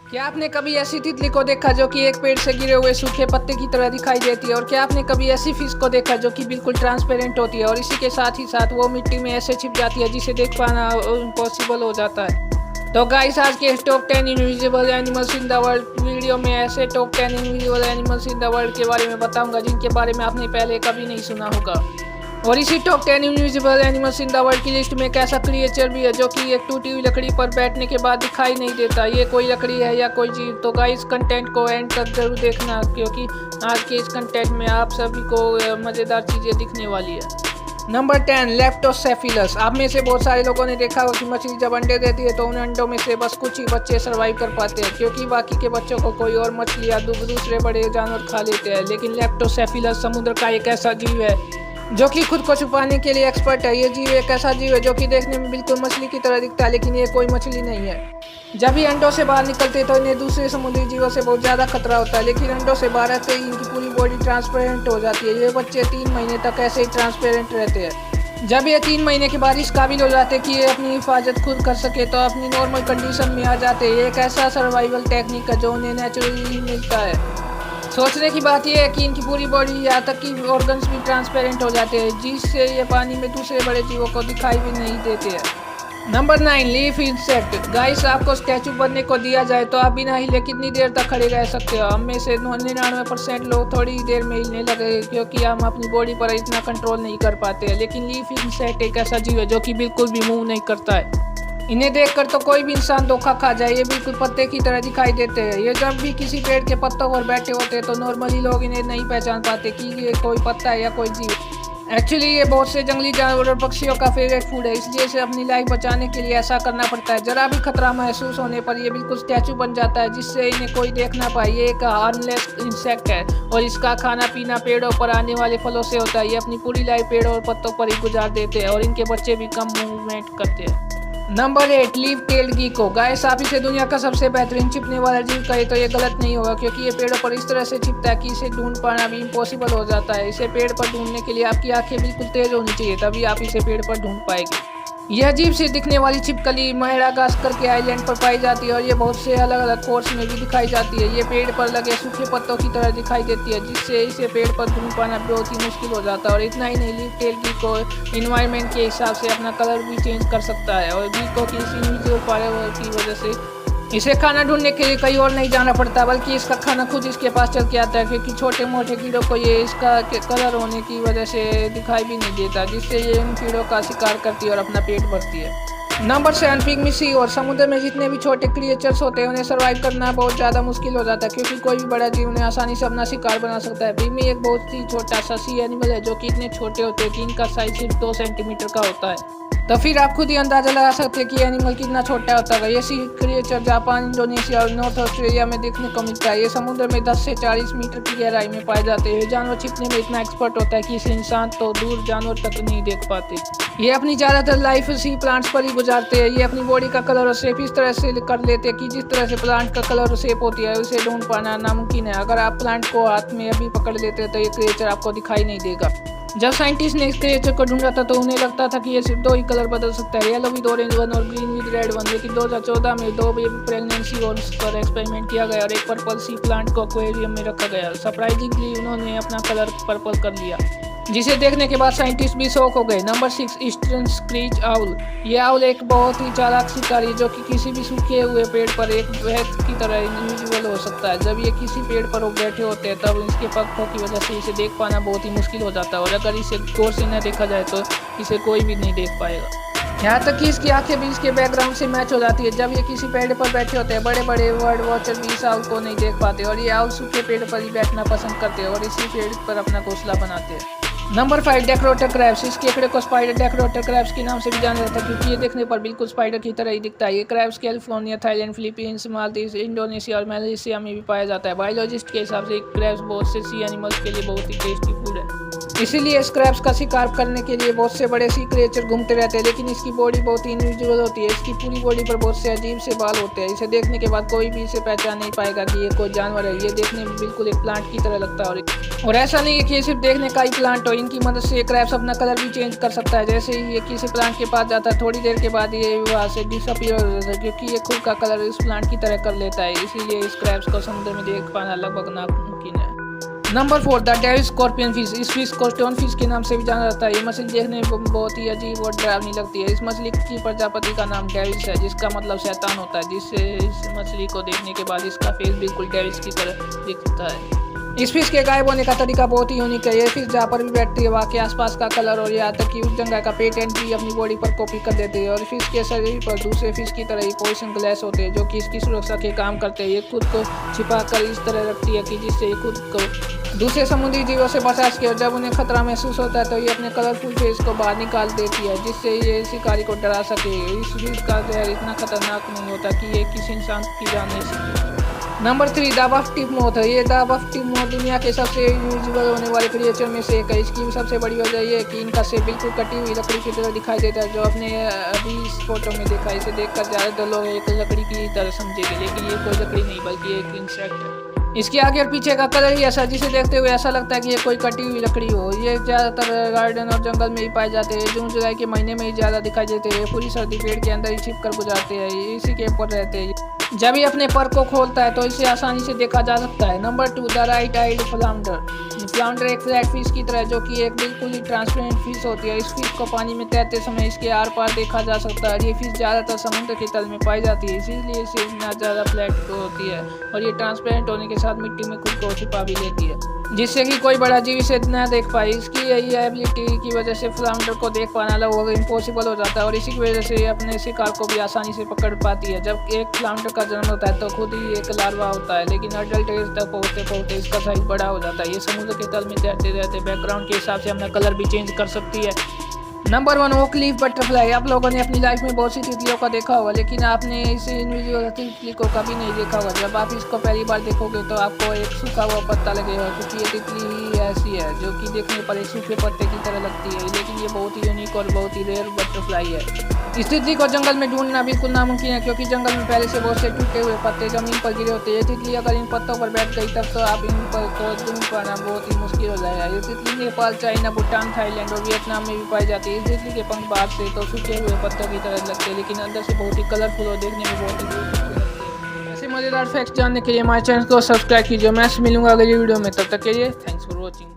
क्या आपने कभी ऐसी तितली को देखा जो कि एक पेड़ से गिरे हुए सूखे पत्ते की तरह दिखाई देती है? और क्या आपने कभी ऐसी फिश को देखा जो कि बिल्कुल ट्रांसपेरेंट होती है और इसी के साथ ही साथ वो मिट्टी में ऐसे छिप जाती है जिसे देख पाना इम्पॉसिबल हो जाता है। तो गाइस, आज के top 10 invisible animals in the world video में ऐसे top 10 invisible animals in the world के बारे में बताऊंगा जिनके बारे में आपने पहले कभी नहीं सुना होगा। और इसी top 10 invisible animals in the world की लिस्ट में एक ऐसा क्रिएचर भी है जो कि एक टूटी हुई लकड़ी पर बैठने के बाद दिखाई नहीं देता। ये कोई लकड़ी है या कोई जीव? तो गाइस, कंटेंट को एंड तक जरूर देखना क्योंकि आज के इस कंटेंट में आप सभी को मज़ेदार चीज़ें दिखने वाली है। नंबर 10, लेप्टोसेफिलस। आप में से बहुत सारे लोगों ने देखा होगा कि मछली जब अंडे देती है तो उन अंडों में से बस कुछ ही बच्चे सर्वाइव कर पाते हैं क्योंकि बाकी के बच्चों को कोई और मछली या दूसरे बड़े जानवर खा लेते हैं। लेकिन लेप्टोसेफिलस समुद्र का एक ऐसा जीव है जो कि खुद को छुपाने के लिए एक्सपर्ट है। ये जीव एक ऐसा जीव है जो कि देखने में बिल्कुल मछली की तरह दिखता है, लेकिन ये कोई मछली नहीं है। जब ये अंडों से बाहर निकलते हैं तो इन्हें दूसरे समुद्री जीवों से बहुत ज़्यादा खतरा होता है, लेकिन अंडों से बाहर आते ही इनकी पूरी बॉडी ट्रांसपेरेंट हो जाती है। ये बच्चे 3 महीने तक ऐसे ही ट्रांसपेरेंट रहते हैं। जब ये 3 महीने के बाद इस काबिल हो जाते हैं कि ये अपनी हिफाजत खुद कर सके तो अपनी नॉर्मल कंडीशन में आ जाते हैं। ये एक ऐसा सर्वाइवल टेक्निक है जो उन्हें नेचुरली मिलता है। सोचने की बात यह है कि इनकी पूरी बॉडी यहाँ तक कि ऑर्गन्स भी ट्रांसपेरेंट हो जाते हैं जिससे ये पानी में दूसरे बड़े जीवों को दिखाई भी नहीं देते हैं। Number 9, leaf insect. गाइस, आपको स्टैचू बनने को दिया जाए तो आप बिना हिले कितनी देर तक खड़े रह सकते हो? हम में से 99% लोग थोड़ी देर में हिलने लगे क्योंकि हम अपनी बॉडी पर इतना कंट्रोल नहीं कर पाते हैं। लेकिन लीफ इंसेक्ट एक ऐसा जीव है जो कि बिल्कुल भी मूव नहीं करता है। इन्हें देखकर तो कोई भी इंसान धोखा खा जाए। ये बिल्कुल पत्ते की तरह दिखाई देते हैं। ये जब भी किसी पेड़ के पत्तों पर बैठे होते हैं तो नॉर्मली लोग इन्हें नहीं पहचान पाते कि ये कोई पत्ता है या कोई जीव। एक्चुअली ये बहुत से जंगली जानवर और पक्षियों का फेवरेट फूड है, इसलिए इसे अपनी लाइफ बचाने के लिए ऐसा करना पड़ता है। जरा भी खतरा महसूस होने पर ये बिल्कुल स्टैचू बन जाता है जिससे इन्हें कोई देख ना पाए। ये एक हार्मलेस इंसेक्ट है और इसका खाना पीना पेड़ों पर आने वाले फलों से होता है। ये अपनी पूरी लाइफ पेड़ों और पत्तों पर ही गुजार देते हैं और इनके बच्चे भी कम मूवमेंट करते हैं। Number 8, leaf tailed gecko. Guys, आप इसे दुनिया का सबसे बेहतरीन छिपने वाला जीव कहे तो ये गलत नहीं होगा क्योंकि ये पेड़ों पर इस तरह से छिपता है कि इसे ढूंढ पाना भी इम्पॉसिबल हो जाता है। इसे पेड़ पर ढूंढने के लिए आपकी आंखें बिल्कुल तेज होनी चाहिए, तभी आप इसे पेड़ पर ढूंढ पाएंगे। यह अजीब से दिखने वाली छिपकली मेडागास्कर के आइलैंड पर पाई जाती है और ये बहुत से अलग अलग कोर्स में भी दिखाई जाती है। ये पेड़ पर लगे सूखे पत्तों की तरह दिखाई देती है जिससे इसे पेड़ पर ढूंढ पाना बहुत ही मुश्किल हो जाता है। और इतना ही नहीं, लीफ टेल गीको इन्वायरमेंट के हिसाब से अपना कलर भी चेंज कर सकता है और गीको की इसी इनविजिबल पावर की वजह से इसे खाना ढूंढने के लिए कहीं और नहीं जाना पड़ता बल्कि इसका खाना खुद इसके पास चल के आता है क्योंकि छोटे मोटे कीड़ों को ये इसका कलर होने की वजह से दिखाई भी नहीं देता, जिससे ये इन कीड़ों का शिकार करती है और अपना पेट भरती है। नंबर 7, पिग्मी सी। और समुद्र में जितने भी छोटे क्रिएचर्स होते हैं उन्हें सर्वाइव करना बहुत ज़्यादा मुश्किल हो जाता है क्योंकि कोई भी बड़ा जीव उन्हें आसानी से अपना शिकार बना सकता है। पिग्मी एक बहुत ही छोटा सा सी एनिमल है जो कि इतने छोटे होते हैं कि इनका साइज सिर्फ 2 सेंटीमीटर का होता है। तो फिर आप खुद ही अंदाजा लगा सकते हैं कि एनिमल कितना छोटा होता है। ये सी क्रिएचर जापान, इंडोनेशिया और नॉर्थ ऑस्ट्रेलिया में देखने को मिलता है। ये समुद्र में 10 से 40 मीटर की गहराई में पाए जाते हैं। ये जानवर छिपने में इतना एक्सपर्ट होता है कि इसे इंसान तो दूर जानवर तक नहीं देख पाते। ये अपनी ज़्यादातर लाइफ सी प्लांट्स पर ही गुजारते हैं। ये अपनी बॉडी का कलर और शेप इस तरह से कर लेते हैं कि जिस तरह से प्लांट का कलर और शेप होती है उसे ढूंढ पाना नामुमकिन है। अगर आप प्लांट को हाथ में अभी पकड़ लेते हैं तो ये क्रिएचर आपको दिखाई नहीं देगा। जब साइंटिस्ट ने इस क्रिएचर को ढूंढा था तो उन्हें लगता था कि ये सिर्फ 2 ही कलर बदल सकता है, येलो विद ऑरेंज वन और ग्रीन विद रेड वन। लेकिन 2014 में 2 बेबी प्रेगनेंसी वॉर्म्स पर एक्सपेरिमेंट किया गया और एक पर्पल सी प्लांट को एक्वेरियम में रखा गया। सरप्राइजिंगली उन्होंने अपना कलर पर्पल कर लिया, जिसे देखने के बाद साइंटिस्ट भी शौक हो गए। Number 6, eastern screech owl. ये आउल एक बहुत ही चालाक शिकारी जो कि किसी भी सूखे हुए पेड़ पर एक वहत की तरह इनविजिबल हो सकता है। जब ये किसी पेड़ पर बैठे होते हैं तब इसके पंखों की वजह से इसे देख पाना बहुत ही मुश्किल हो जाता है और अगर इसे गौर से न देखा जाए तो इसे कोई भी नहीं देख पाएगा। यहाँ तक कि इसकी आंखें भी इसके बैकग्राउंड से मैच हो जाती है। जब ये किसी पेड़ पर बैठे होते हैं बड़े बड़े बर्ड वॉचर भी इस आउल को नहीं देख पाते और ये आउल सूखे पेड़ पर ही बैठना पसंद करते हैं और इसी पेड़ पर अपना घोंसला बनाते हैं। Number 5, decorator crabs. इस केकड़े को स्पाइडर डेकोरेटर क्रैब्स के नाम से भी जाना जाता है क्योंकि ये देखने पर बिल्कुल स्पाइडर की तरह ही दिखता है। ये crabs California, Thailand, Philippines, Maldives, Indonesia और मलेशिया में भी पाया जाता है। बायोलॉजिस्ट के हिसाब से क्रैब्स बहुत से सी एनिमल्स के लिए बहुत ही टेस्टी फूड है। इसीलिए स्क्रैप्स का शिकार करने के लिए बहुत से बड़े सी क्रिएचर घूमते रहते हैं, लेकिन इसकी बॉडी बहुत ही इनविजिबल होती है। इसकी पूरी बॉडी पर बहुत से अजीब से बाल होते हैं। इसे देखने के बाद कोई भी इसे पहचान नहीं पाएगा कि ये कोई जानवर है। ये देखने में बिल्कुल एक प्लांट की तरह लगता है और ऐसा नहीं है कि ये सिर्फ देखने का ही प्लांट हो। इनकी मदद से क्रैप्स अपना कलर भी चेंज कर सकता है। जैसे ही ये किसी प्लांट के पास जाता है, थोड़ी देर के बाद ये वहाँ से डिसअपीयर हो जाता है, क्योंकि ये खुद का कलर इस प्लांट की तरह कर लेता है। इसीलिए इस क्रैप्स को समुद्र में देख पाना लगभग नामुमकिन है। Number 4, the devil scorpion fish. इस फिश को स्टोन फिश के नाम से भी जाना जाता है। ये मछली देखने में बहुत ही अजीब और डरावनी लगती है। इस मछली की प्रजापति का नाम डेविल्स है, जिसका मतलब शैतान होता है, जिससे इस मछली को देखने के बाद इसका फेस बिल्कुल डेविल्स की तरह दिखता है। इस फिश के गायब होने का तरीका बहुत ही यूनिक है। ये फिश जहाँ पर भी बैठती है वहाँ के आसपास का कलर और यहाँ तक कि उस जगह का पेटेंट भी अपनी बॉडी पर कॉपी कर देती है। और फिश के शरीर पर दूसरे फिश की तरह ही पॉइजन ग्लैस होते हैं, जो कि इसकी सुरक्षा के काम करते हैं। ये खुद को छिपा कर इस तरह रखती है कि जिससे ये खुद को दूसरे समुद्री जीवों से बचा सके, और जब उन्हें खतरा महसूस होता है तो ये अपने कलरफुल फेस को बाहर निकाल देती है, जिससे ये शिकारी को डरा सके। इस फिश का जहर इतना खतरनाक नहीं होता कि ये किसी इंसान की जान नहीं सकती। Number 3, the buff tip moth है। ये द बफ टिप मोथ दुनिया के सबसे यूजल होने वाले क्रिएचर में से एक है। इसकी सबसे बड़ी वजह ये है कि इनका शेप बिल्कुल कटी हुई लकड़ी की तरह दिखाई देता है, जो आपने अभी इस फोटो में देखा। इसे देखकर ज़्यादातर लोग एक लकड़ी की तरह समझेंगे, लेकिन ये कोई लकड़ी नहीं बल्कि एक इंसेक्ट है। इसके आगे और पीछे का कलर ही ऐसा, जिसे देखते हुए ऐसा लगता है कि ये कोई कटी हुई लकड़ी हो। ये ज़्यादातर गार्डन और जंगल में ही पाए जाते हैं। जून जुलाई के महीने में ही ज़्यादा दिखाई देते हैं। पूरी सर्दी पेड़ के अंदर ही छिप कर गुजारते हैं, इसी के ऊपर रहते हैं। जब ये अपने पर को खोलता है तो इसे आसानी से देखा जा सकता है। Number 2, the right eyed flounder. Flounder एक फ्लैट फिश की तरह, जो कि एक बिल्कुल ही ट्रांसपेरेंट फिश होती है। इस फिश को पानी में तैरते समय इसके आर पार देखा जा सकता है। ये फिश ज़्यादातर समुद्र के तल में पाई जाती है, इसीलिए इसे इतना ज़्यादा फ्लैट होती है। और ये ट्रांसपेरेंट होने के साथ मिट्टी में खुद को छिपा भी लेती है, जिससे कि कोई बड़ा जीव इसे न देख पाए। इसकी यही एबिलिटी की वजह से फ्लाउंडर को देख पाना लगभग इम्पॉसिबल हो जाता है, और इसी की वजह से ये अपने शिकार को भी आसानी से पकड़ पाती है। जब एक फ्लाउंडर का जन्म होता है तो खुद ही एक लार्वा होता है, लेकिन अडल्ट एज तक पहुँचते पहुँचते इसका साइज बड़ा हो जाता है। ये समुद्र के तल में तैरते रहते बैकग्राउंड के हिसाब से अपना कलर भी चेंज कर सकती है। Number 1, oak leaf butterfly. आप लोगों ने अपनी लाइफ में बहुत सी तितलियों का देखा होगा, लेकिन आपने इस इनविजिबल तितली को कभी नहीं देखा होगा। जब आप इसको पहली बार देखोगे तो आपको एक सूखा हुआ पत्ता लगेगा, क्योंकि ये तितली ही ऐसी है जो कि देखने पर एक सूखे पत्ते की तरह लगती है, लेकिन ये बहुत ही यूनिक और बहुत ही रेयर बटरफ्लाई है। इस तितली को जंगल में ढूंढना बिल्कुल नामुमकिन है, क्योंकि जंगल में पहले से बहुत से टूटे हुए पत्ते जमीन पर गिरे होते हैं। ये तितली अगर इन पत्तों पर बैठ गई तब तो आप इन पर को ढूंढ पाना बहुत ही मुश्किल हो जाएगा। ये तितली नेपाल, चाइना, भूटान, थाईलैंड और वियतनाम में भी पाई जाती है। इस तितली के पंख बाहर से तो सूखे हुए पत्तों की तरह लगते हैं, लेकिन अंदर से बहुत ही कलरफुल और देखने में बहुत ही खूबसूरत लगते हैं। ऐसे मजेदार फैक्ट्स जानने के लिए हमारे चैनल को सब्सक्राइब कीजिए। मैं मिलूंगा अगली वीडियो में, तब तक के लिए थैंक्स फॉर वॉचिंग।